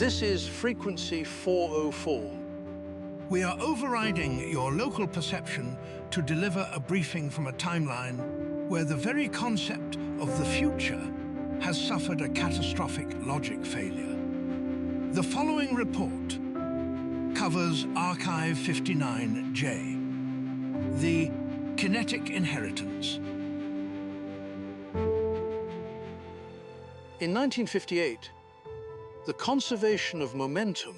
This is frequency 404. We are overriding your local perception to deliver a briefing from a timeline where the very concept of the future has suffered a catastrophic logic failure. The following report covers Archive 59J, the Kinetic Inheritance. In 1958, the conservation of momentum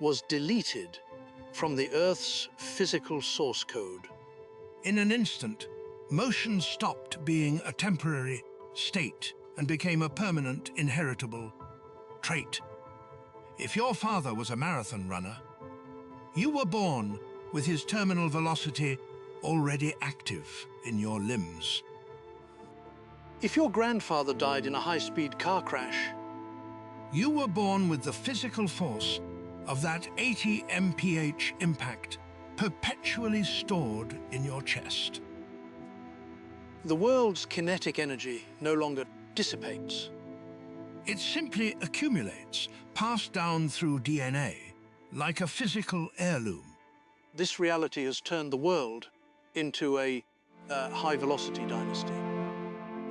was deleted from the Earth's physical source code. In an instant, motion stopped being a temporary state and became a permanent, inheritable trait. If your father was a marathon runner, you were born with his terminal velocity already active in your limbs. If your grandfather died in a high-speed car crash, you were born with the physical force of that 80 mph impact perpetually stored in your chest. The world's kinetic energy no longer dissipates. It simply accumulates, passed down through DNA, like a physical heirloom. This reality has turned the world into a high-velocity dynasty.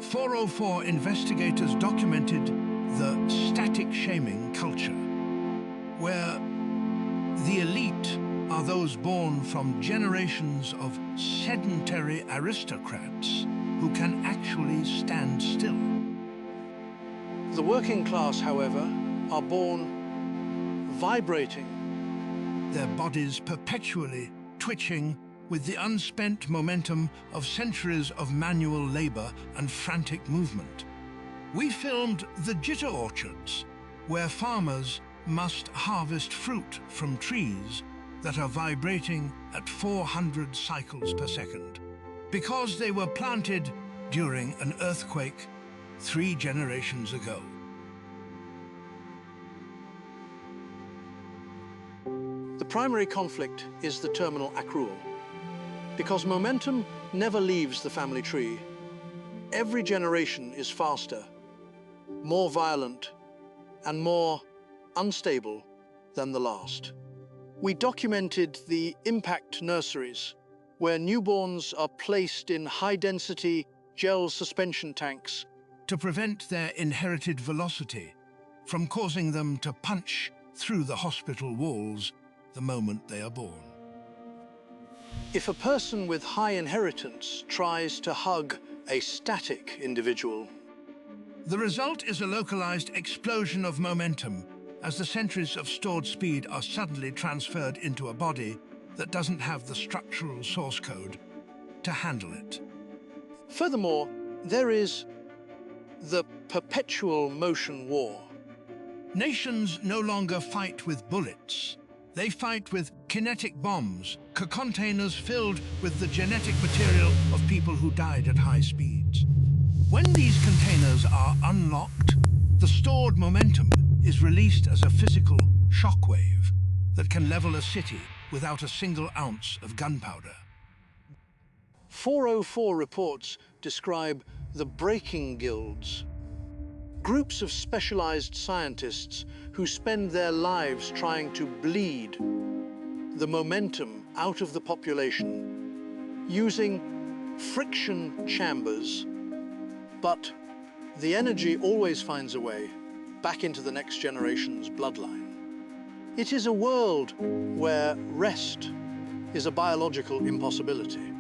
404 investigators documented the static shaming culture, where the elite are those born from generations of sedentary aristocrats who can actually stand still. The working class, however, are born vibrating, their bodies perpetually twitching with the unspent momentum of centuries of manual labor and frantic movement. We filmed the jitter orchards, where farmers must harvest fruit from trees that are vibrating at 400 cycles per second, because they were planted during an earthquake 3 generations ago. The primary conflict is the terminal accrual. Because momentum never leaves the family tree, every generation is faster, more violent, and more unstable than the last. We documented the impact nurseries, where newborns are placed in high-density gel suspension tanks to prevent their inherited velocity from causing them to punch through the hospital walls the moment they are born. If a person with high inheritance tries to hug a static individual, the result is a localized explosion of momentum as the centuries of stored speed are suddenly transferred into a body that doesn't have the structural source code to handle it. Furthermore, there is the perpetual motion war. Nations no longer fight with bullets. They fight with kinetic bombs, containers filled with the genetic material of people who died at high speeds. When these containers are unlocked, the stored momentum is released as a physical shockwave that can level a city without a single ounce of gunpowder. 404 reports describe the breaking guilds, groups of specialized scientists who spend their lives trying to bleed the momentum out of the population using friction chambers, but the energy always finds a way back into the next generation's bloodline. It is a world where rest is a biological impossibility.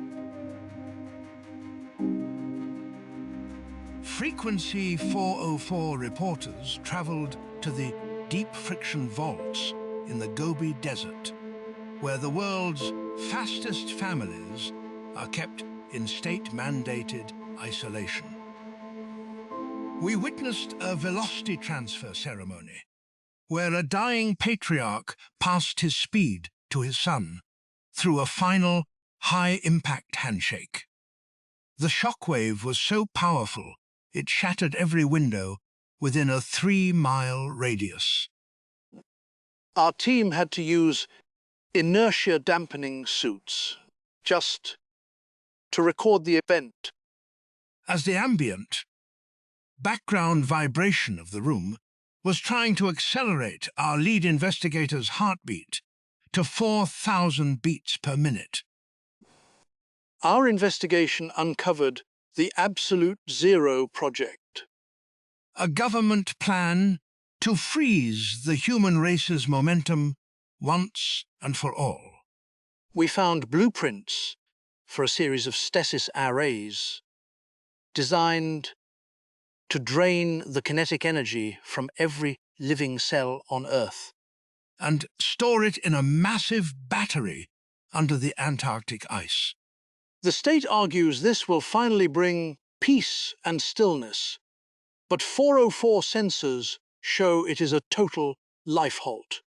Frequency 404 reporters traveled to the deep friction vaults in the Gobi Desert, where the world's fastest families are kept in state-mandated isolation. We witnessed a velocity transfer ceremony, where a dying patriarch passed his speed to his son through a final high-impact handshake. The shockwave was so powerful it shattered every window within a 3-mile radius. Our team had to use inertia dampening suits just to record the event. As the ambient, background vibration of the room was trying to accelerate our lead investigator's heartbeat to 4,000 beats per minute. Our investigation uncovered the Absolute Zero Project, A government plan to freeze the human race's momentum once and for all. We found blueprints for a series of stasis arrays designed to drain the kinetic energy from every living cell on Earth And store it in a massive battery under the Antarctic ice. The state argues this will finally bring peace and stillness, but 404 sensors show it is a total life halt.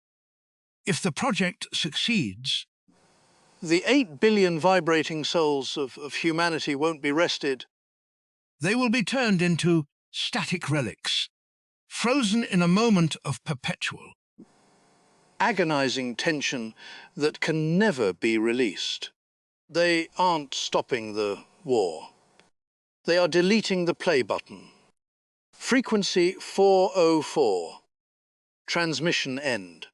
If the project succeeds, The 8 billion vibrating souls of humanity won't be rested. they will be turned into static relics, frozen in a moment of perpetual, Agonizing tension that can never be released. They aren't stopping the war. They are deleting the play button. Frequency 404. Transmission end.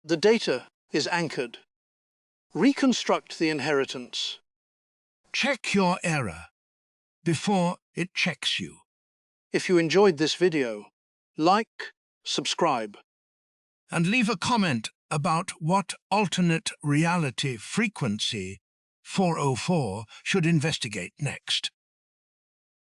The data is anchored. Reconstruct the inheritance. check your error before it checks you. If you enjoyed this video, like, subscribe. And leave a comment about what alternate reality frequency 404 should investigate next.